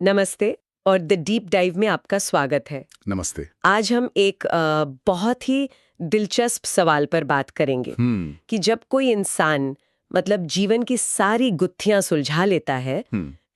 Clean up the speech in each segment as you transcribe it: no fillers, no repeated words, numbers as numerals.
नमस्ते और the deep dive में आपका स्वागत है। नमस्ते। आज हम एक बहुत ही दिलचस्प सवाल पर बात करेंगे कि जब कोई इंसान मतलब जीवन की सारी गुत्थियां सुलझा लेता है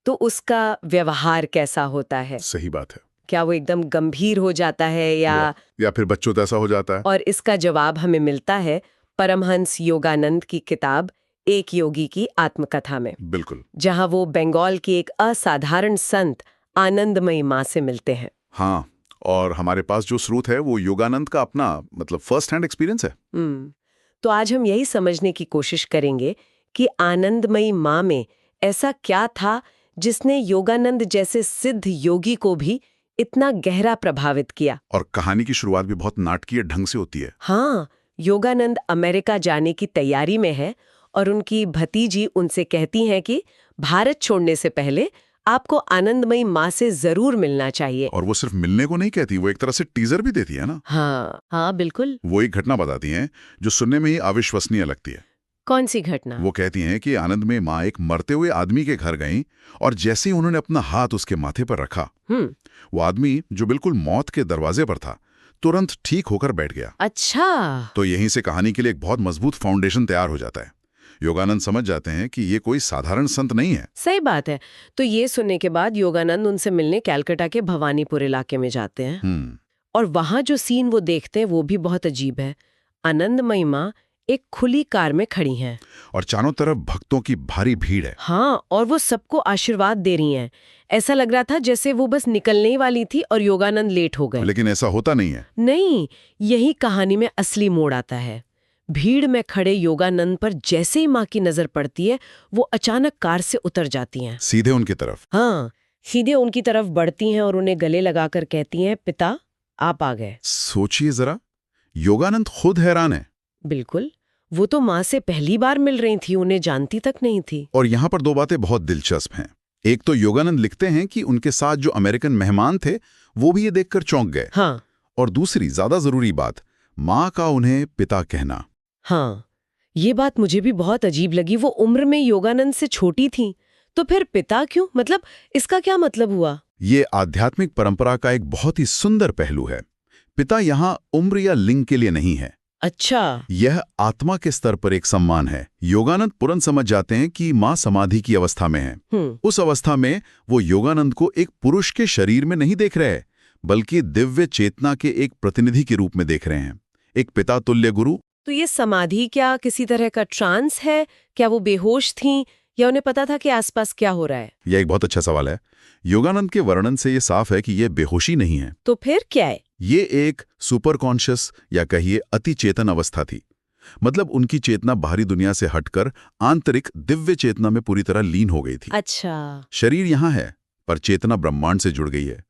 तो उसका व्यवहार कैसा होता है। सही बात है। क्या वो एकदम गंभीर हो जाता है या फिर बच्चों जैसा हो जाता है। और इसका जवाब हमें मिलता है परमहंस योगानंद की किताब एक योगी की आत्मकथा में। बिल्कुल। जहां वो बंगाल की एक असाधारण संत आनंदमयी माँ से मिलते हैं। हाँ, और हमारे पास जो स्रोत है वो योगानंद का अपना मतलब फर्स्ट हैंड एक्सपीरियंस है। तो आज हम यही समझने की कोशिश करेंगे कि आनंदमयी माँ में ऐसा क्या था जिसने योगानंद जैसे सिद्ध योगी को भी इतना गहरा प्रभावित किया। और कहानी की शुरुआत भी बहुत नाटकीय ढंग से होती है। हाँ, योगानंद अमेरिका जाने की तैयारी में है और उनकी भतीजी उनसे कहती हैं कि भारत छोड़ने से पहले आपको आनंदमयी माँ से जरूर मिलना चाहिए। और वो सिर्फ मिलने को नहीं कहती, वो एक तरह से टीजर भी देती है ना। हाँ बिल्कुल। वो एक घटना बताती हैं जो सुनने में ही अविश्वसनीय लगती है। कौन सी घटना? वो कहती हैं कि आनंदमयी माँ एक मरते हुए आदमी के घर गईं और जैसे ही उन्होंने अपना हाथ उसके माथे पर रखा, वो आदमी जो बिल्कुल मौत के दरवाजे पर था तुरंत ठीक होकर बैठ गया। अच्छा। तो यहीं से कहानी के लिए एक बहुत मजबूत फाउंडेशन तैयार हो जाता है। योगानंद समझ जाते हैं कि ये कोई साधारण संत नहीं है। सही बात है। तो ये सुनने के बाद योगानंद उनसे मिलने कैलकाटा के भवानीपुर इलाके में जाते हैं। और वहां जो सीन वो देखते हैं वो भी बहुत अजीब है। आनंदमयी माँ एक खुली कार में खड़ी हैं और चारों तरफ भक्तों की भारी भीड़ है। हाँ, और वो सबको आशीर्वाद दे रही हैं। ऐसा लग रहा था जैसे वो बस निकलने ही वाली थी और योगानंद लेट हो गए। लेकिन ऐसा होता नहीं है। नहीं, यही कहानी में असली मोड़ आता है। भीड़ में खड़े योगानंद पर जैसे ही माँ की नजर पड़ती है वो अचानक कार से उतर जाती हैं। सीधे उनकी तरफ। हाँ, सीधे उनकी तरफ बढ़ती हैं और उन्हें गले लगाकर कहती हैं, पिता आप आ गए। सोचिए जरा, योगानंद खुद हैरान है। बिल्कुल, वो तो माँ से पहली बार मिल रही थी, उन्हें जानती तक नहीं थी। और यहाँ पर दो बातें बहुत दिलचस्प हैं। एक तो योगानंद लिखते हैं कि उनके साथ जो अमेरिकन मेहमान थे वो भी ये देखकर चौंक गए। हाँ। और दूसरी ज्यादा जरूरी बात, माँ का उन्हें पिता कहना। हाँ, ये बात मुझे भी बहुत अजीब लगी। वो उम्र में योगानंद से छोटी थी, तो फिर पिता क्यों? मतलब इसका क्या मतलब हुआ? ये आध्यात्मिक परंपरा का एक बहुत ही सुंदर पहलू है। पिता यहाँ उम्र या लिंग के लिए नहीं है। अच्छा। यह आत्मा के स्तर पर एक सम्मान है। योगानंद तुरंत समझ जाते हैं कि माँ समाधि की अवस्था में है। उस अवस्था में वो योगानंद को एक पुरुष के शरीर में नहीं देख रहे, बल्कि दिव्य चेतना के एक प्रतिनिधि के रूप में देख रहे हैं, एक पिता तुल्य गुरु। तो ये समाधि क्या किसी तरह का ट्रांस है? क्या वो बेहोश थीं या उन्हें पता था कि आसपास क्या हो रहा है? यह एक बहुत अच्छा सवाल है। योगानंद के वर्णन से ये साफ है कि यह बेहोशी नहीं है। तो फिर क्या है? ये एक सुपर कॉन्शियस या कहिए अति चेतन अवस्था थी। मतलब उनकी चेतना बाहरी दुनिया से हटकर आंतरिक दिव्य चेतना में पूरी तरह लीन हो गई थी। अच्छा। शरीर यहाँ है पर चेतना ब्रह्मांड से जुड़ गई है।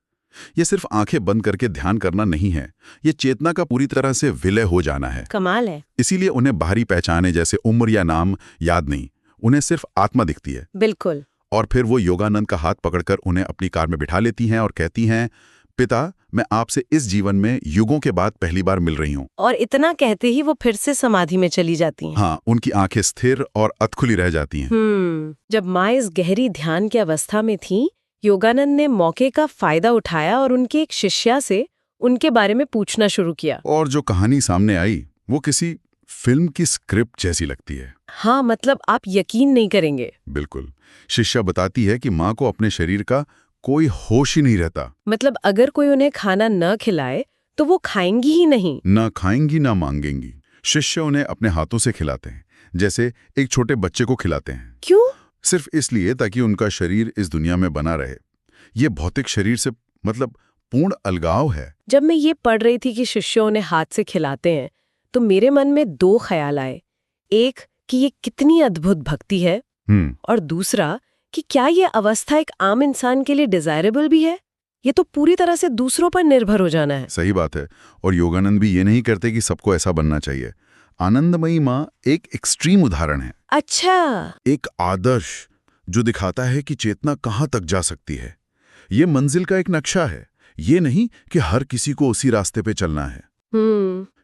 ये सिर्फ आंखें बंद करके ध्यान करना नहीं है, ये चेतना का पूरी तरह से विलय हो जाना है। कमाल है। इसीलिए उन्हें बाहरी पहचाने जैसे उम्र या नाम याद नहीं, उन्हें सिर्फ आत्मा दिखती है। बिल्कुल। और फिर वो योगानंद का हाथ पकड़कर उन्हें अपनी कार में बिठा लेती हैं और कहती हैं, पिता मैं आपसे इस जीवन में युगों के बाद पहली बार मिल रही हूँ। और इतना कहते ही वो फिर से समाधि में चली जाती हैं। हाँ, उनकी आंखें स्थिर और अधखुली रह जाती हैं। जब माँ इस गहरी ध्यान की अवस्था में थी, योगानंद ने मौके का फायदा उठाया और उनके एक शिष्या से उनके बारे में पूछना शुरू किया। और जो कहानी सामने आई वो किसी फिल्म की स्क्रिप्ट जैसी लगती है। हाँ, मतलब आप यकीन नहीं करेंगे। बिल्कुल। शिष्या बताती है कि माँ को अपने शरीर का कोई होश ही नहीं रहता। मतलब अगर कोई उन्हें खाना न खिलाए तो वो खाएंगी ही नहीं। ना खाएंगी ना मांगेंगी। शिष्य उन्हें अपने हाथों से खिलाते हैं, जैसे एक छोटे बच्चे को खिलाते हैं। क्यों? सिर्फ इसलिए ताकि उनका शरीर इस दुनिया में बना रहे। ये भौतिक शरीर से मतलब पूर्ण अलगाव है। जब मैं ये पढ़ रही थी कि शिष्यों उन्हें हाथ से खिलाते हैं तो मेरे मन में दो ख्याल आए। एक कि ये कितनी अद्भुत भक्ति है, और दूसरा कि क्या ये अवस्था एक आम इंसान के लिए डिजायरेबल भी है? ये तो पूरी तरह से दूसरों पर निर्भर हो जाना है। सही बात है। और योगानंद भी ये नहीं करते कि सबको ऐसा बनना चाहिए। आनंदमयी माँ एक एक्सट्रीम उदाहरण है। अच्छा। एक आदर्श जो दिखाता है कि चेतना कहाँ तक जा सकती है। ये मंजिल का एक नक्शा है, ये नहीं कि हर किसी को उसी रास्ते पे चलना है।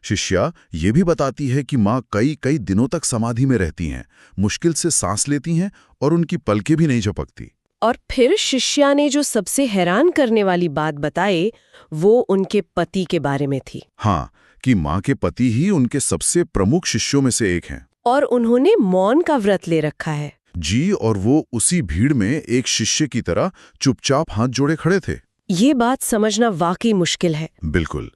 शिष्या ये भी बताती है कि माँ कई कई दिनों तक समाधि में रहती हैं, मुश्किल से सांस लेती हैं और उनकी पलकें भी नहीं झपकती। और फिर शिष्या ने जो सबसे हैरान करने वाली बात बताई वो उनके पति के बारे में थी। हाँ, कि माँ के पति ही उनके सबसे प्रमुख शिष्यों में से एक हैं। और उन्होंने मौन का व्रत ले रखा है। जी, और वो उसी भीड़ में एक शिष्य की तरह चुपचाप हाथ जोड़े खड़े थे। ये बात समझना वाकई मुश्किल है। बिल्कुल,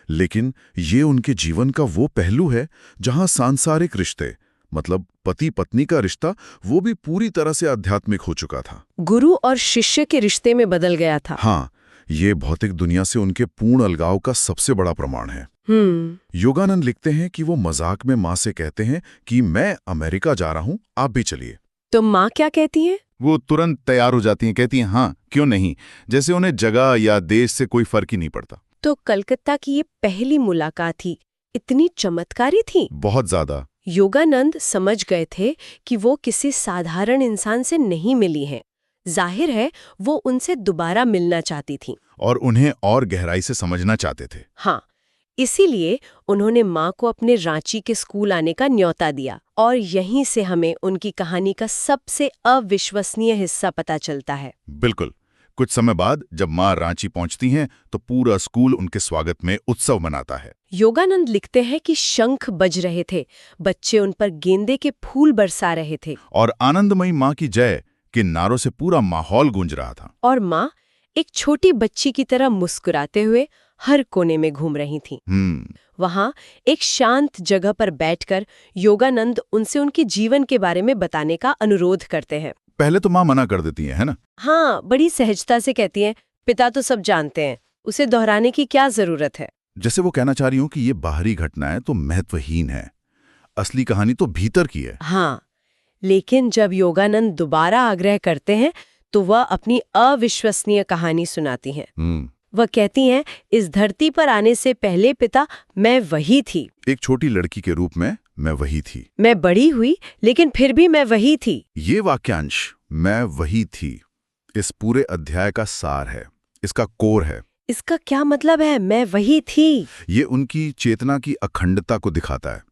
लेकिन ये उनके जीवन का वो पहलू है जहां सांसारिक रिश्ते, मतलब पति पत्नी का रिश्ता, वो भी पूरी तरह से आध्यात्मिक हो चुका था। गुरु और शिष्य के रिश्ते में बदल गया था। हाँ, ये भौतिक दुनिया से उनके पूर्ण अलगाव का सबसे बड़ा प्रमाण है। योगानंद लिखते हैं कि वो मजाक में माँ से कहते हैं कि मैं अमेरिका जा रहा हूँ, आप भी चलिए। तो माँ क्या कहती हैं? वो तुरंत तैयार हो जाती हैं, कहती हैं हाँ क्यों नहीं, जैसे उन्हें जगह या देश से कोई फर्क ही नहीं पड़ता। तो कलकत्ता की ये पहली मुलाकात थी, इतनी चमत्कारी थी। बहुत ज्यादा। योगानंद समझ गए थे कि वो किसी साधारण इंसान से नहीं मिली हैं। जाहिर है वो उनसे दोबारा मिलना चाहती थी और उन्हें और गहराई से समझना चाहते थे। हाँ, इसीलिए उन्होंने माँ को अपने रांची के स्कूल आने का न्योता दिया। और यहीं से हमें उनकी कहानी का सबसे अविश्वसनीय हिस्सा पता चलता है। बिल्कुल। कुछ समय बाद जब माँ रांची पहुंचती हैं तो पूरा स्कूल उनके स्वागत में उत्सव मनाता है। योगानंद लिखते हैं कि शंख बज रहे थे, बच्चे उन पर गेंदे के फूल बरसा रहे थे और आनंदमयी माँ की जय के नारों से पूरा माहौल गूंज रहा था। और माँ एक छोटी बच्ची की तरह मुस्कुराते हुए हर कोने में घूम रही थी। वहां एक शांत जगह पर बैठकर योगानंद उनसे उनके जीवन के बारे में बताने का अनुरोध करते हैं। पहले तो माँ मना कर देती है ना? हाँ, बड़ी सहजता से कहती हैं, पिता तो सब जानते हैं, उसे दोहराने की क्या जरूरत है। जैसे वो कहना चाह रही हूँ कि ये बाहरी घटनाएं तो महत्वहीन है, असली कहानी तो भीतर की है। हाँ, लेकिन जब योगानंद दोबारा आग्रह करते हैं तो वह अपनी अविश्वसनीय कहानी सुनाती हैं। वह कहती हैं, इस धरती पर आने से पहले पिता मैं वही थी। एक छोटी लड़की के रूप में मैं वही थी। मैं बड़ी हुई लेकिन फिर भी मैं वही थी। ये वाक्यांश मैं वही थी इस पूरे अध्याय का सार है, इसका कोर है। इसका क्या मतलब है, मैं वही थी? ये उनकी चेतना की अखंडता को दिखाता है।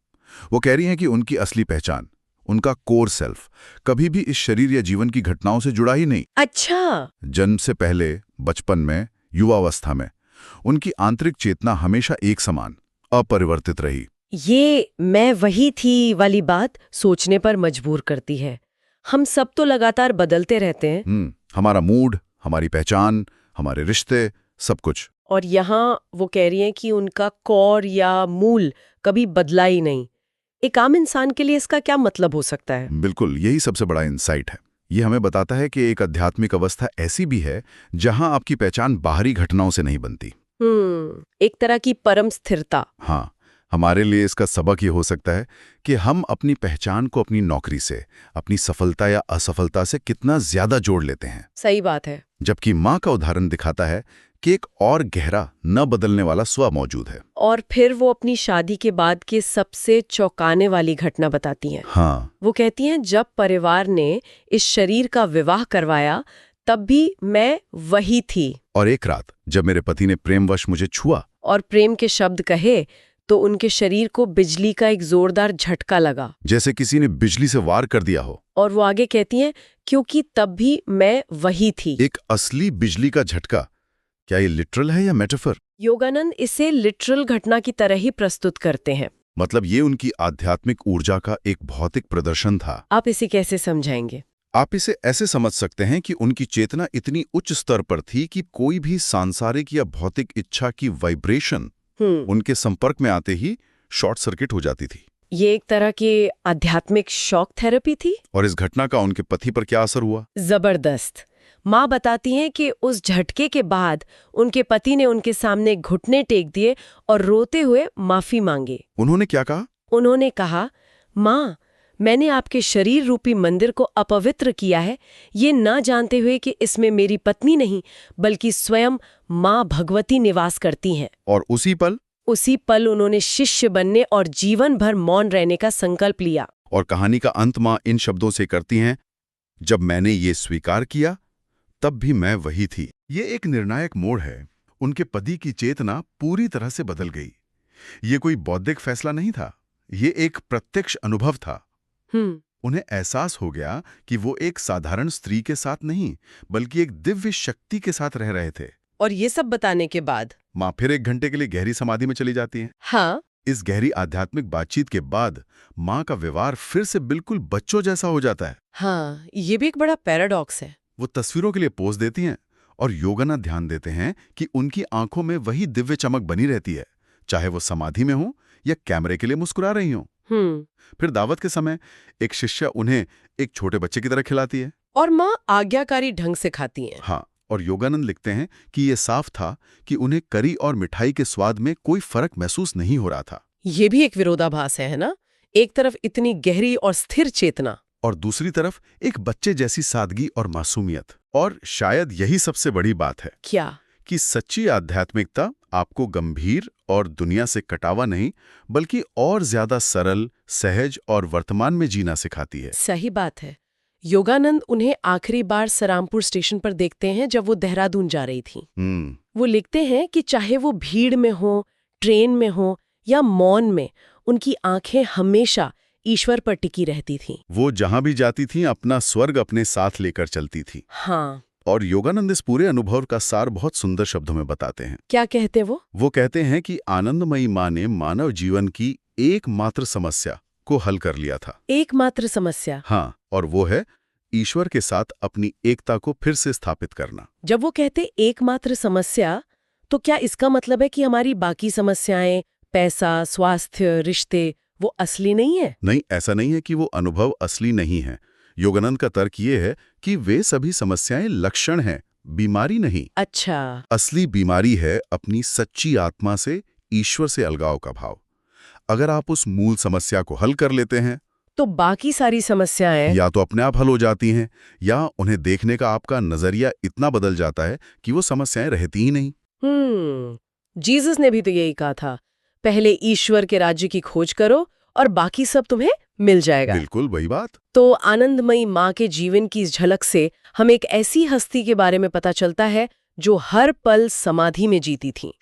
वो कह रही हैं कि उनकी असली पहचान, उनका कोर सेल्फ, कभी भी इस शरीर या जीवन की घटनाओं से जुड़ा ही नहीं। अच्छा। जन्म से पहले, बचपन में, युवावस्था में उनकी आंतरिक चेतना हमेशा एक समान, अपरिवर्तित रही। ये मैं वही थी वाली बात सोचने पर मजबूर करती है। हम सब तो लगातार बदलते रहते हैं। हमारा मूड, हमारी पहचान, हमारे रिश्ते, सब कुछ। और यहाँ वो कह रही हैं कि उनका कोर या मूल कभी बदला ही नहीं। एक आम इंसान के लिए इसका क्या मतलब हो सकता है? बिल्कुल, यही सबसे बड़ा इंसाइट है। ये हमें बताता है कि एक आध्यात्मिक अवस्था ऐसी भी है जहां आपकी पहचान बाहरी घटनाओं से नहीं बनती। एक तरह की परम स्थिरता। हाँ, हमारे लिए इसका सबक ये हो सकता है कि हम अपनी पहचान को अपनी नौकरी से, अपनी सफलता या असफलता से कितना ज्यादा जोड़ लेते हैं। सही बात है। जबकि माँ का उदाहरण दिखाता है कि एक और गहरा, न बदलने वाला स्व मौजूद है। और फिर वो अपनी शादी के बाद के सबसे चौंकाने वाली घटना बताती हैं। हाँ, वो कहती हैं, जब परिवार ने इस शरीर का विवाह करवाया तब भी मैं वही थी। और एक रात जब मेरे पति ने प्रेमवश मुझे छुआ और प्रेम के शब्द कहे तो उनके शरीर को बिजली का एक जोरदार झटका लगा, जैसे किसी ने बिजली से वार कर दिया हो। और वो आगे कहती हैं, क्योंकि तब भी मैं वही थी। एक असली बिजली का झटका। क्या ये लिटरल है या मेटाफर? योगानंद इसे लिटरल घटना की तरह ही प्रस्तुत करते हैं। मतलब ये उनकी आध्यात्मिक ऊर्जा का एक भौतिक प्रदर्शन था। आप इसे कैसे समझाएंगे? आप इसे ऐसे समझ सकते हैं कि उनकी चेतना इतनी उच्च स्तर पर थी कि कोई भी सांसारिक या भौतिक इच्छा की वाइब्रेशन उनके संपर्क में आते ही शॉर्ट सर्किट हो जाती थी। ये एक तरह की आध्यात्मिक शॉक थेरेपी थी। और इस घटना का उनके पति पर क्या असर हुआ? जबरदस्त। माँ बताती हैं कि उस झटके के बाद उनके पति ने उनके सामने घुटने टेक दिए और रोते हुए माफी मांगी। उन्होंने क्या कहा? उन्होंने कहा, माँ, मैंने आपके शरीर रूपी मंदिर को अपवित्र किया है, ये ना जानते हुए कि इसमें मेरी पत्नी नहीं बल्कि स्वयं माँ भगवती निवास करती हैं। और उसी पल उन्होंने शिष्य बनने और जीवन भर मौन रहने का संकल्प लिया। और कहानी का अंत माँ इन शब्दों से करती हैं, जब मैंने ये स्वीकार किया तब भी मैं वही थी। ये एक निर्णायक मोड़ है। उनके पति की चेतना पूरी तरह से बदल गई। ये कोई बौद्धिक फैसला नहीं था, ये एक प्रत्यक्ष अनुभव था। उन्हें एहसास हो गया कि वो एक साधारण स्त्री के साथ नहीं बल्कि एक दिव्य शक्ति के साथ रह रहे थे। और ये सब बताने के बाद माँ फिर 1 घंटे के लिए गहरी समाधि में चली जाती है। हाँ, इस गहरी आध्यात्मिक बातचीत के बाद माँ का व्यवहार फिर से बिल्कुल बच्चों जैसा हो जाता है। हाँ, ये भी एक बड़ा पैराडॉक्स है। वो तस्वीरों के लिए पोज देती हैं और योगानंद ध्यान देते हैं कि उनकी आंखों में वही दिव्य चमक बनी रहती है, चाहे वो समाधि में हो या कैमरे के लिए मुस्कुरा रही हो। फिर दावत के समय एक शिष्या उन्हें एक छोटे बच्चे की तरह खिलाती है और माँ आज्ञाकारी ढंग से खाती हैं। हाँ, और योगानंद लिखते हैं कि ये साफ था कि उन्हें करी और मिठाई के स्वाद में कोई फर्क महसूस नहीं हो रहा था। ये भी एक विरोधाभास है ना? एक तरफ इतनी गहरी और स्थिर चेतना और दूसरी तरफ एक बच्चे जैसी सादगी और मासूमियत। और शायद यही सबसे बड़ी बात है क्या कि सच्ची आध्यात्मिकता आपको गंभीर और दुनिया से कटावा नहीं बल्कि और ज्यादा सरल, सहज और वर्तमान में जीना सिखाती है। सही बात है। योगानंद उन्हें आखिरी बार सरामपुर स्टेशन पर देखते हैं जब वो देहरादून जा रही थी। वो लिखते हैं कि चाहे वो भीड़ में हो, ट्रेन में हो या मौन में, उनकी आंखें हमेशा ईश्वर पर टिकी रहती थीं। वो जहां भी जाती थीं अपना स्वर्ग अपने साथ लेकर चलती थी। हाँ। और योगानंद इस पूरे अनुभव का सार बहुत सुंदर शब्दों में बताते हैं। क्या कहते वो? वो कहते हैं कि आनंदमयी माँ ने मानव जीवन की एकमात्र समस्या को हल कर लिया था। एकमात्र समस्या? हाँ, और वो है ईश्वर के साथ अपनी एकता को फिर से स्थापित करना। जब वो कहते एकमात्र समस्या, तो क्या इसका मतलब है कि हमारी बाकी समस्याएं, पैसा, स्वास्थ्य, रिश्ते, वो असली नहीं है? नहीं, ऐसा नहीं है कि वो अनुभव असली नहीं है। योगानंद का तर्क ये है कि वे सभी समस्याएं लक्षण हैं, बीमारी नहीं। अच्छा। असली बीमारी है अपनी सच्ची आत्मा से, ईश्वर से अलगाव का भाव। अगर आप उस मूल समस्या को हल कर लेते हैं तो बाकी सारी समस्याएं या तो अपने आप हल हो जाती हैं या उन्हें देखने का आपका नजरिया इतना बदल जाता है कि वो समस्याएं रहती ही नहीं। जीसस ने भी तो यही कहा था, पहले ईश्वर के राज्य की खोज करो और बाकी सब तुम्हें मिल जाएगा। बिल्कुल वही बात। तो आनंदमयी माँ के जीवन की इस झलक से हमें एक ऐसी हस्ती के बारे में पता चलता है जो हर पल समाधि में जीती थी।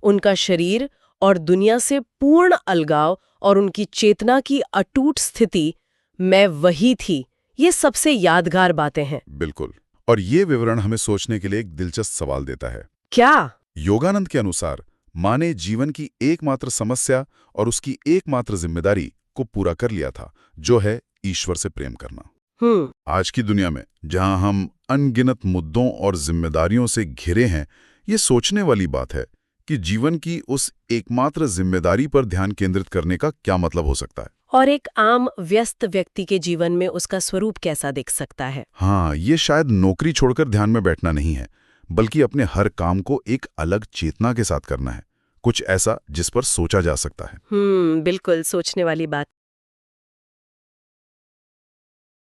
उनका शरीर और दुनिया से पूर्ण अलगाव और उनकी चेतना की अटूट स्थिति, मैं वही थी, ये सबसे यादगार बातें हैं। बिल्कुल। और ये विवरण हमें सोचने के लिए एक दिलचस्प सवाल देता है। क्या? योगानंद के अनुसार माँ ने जीवन की एकमात्र समस्या और उसकी एकमात्र जिम्मेदारी को पूरा कर लिया था, जो है ईश्वर से प्रेम करना। आज की दुनिया में जहां हम अनगिनत मुद्दों और जिम्मेदारियों से घिरे हैं, ये सोचने वाली बात है कि जीवन की उस एकमात्र जिम्मेदारी पर ध्यान केंद्रित करने का क्या मतलब हो सकता है और एक आम व्यस्त व्यक्ति के जीवन में उसका स्वरूप कैसा दिख सकता है। हाँ, ये शायद नौकरी छोड़कर ध्यान में बैठना नहीं है, बल्कि अपने हर काम को एक अलग चेतना के साथ करना है, कुछ ऐसा जिस पर सोचा जा सकता है। बिल्कुल सोचने वाली बात।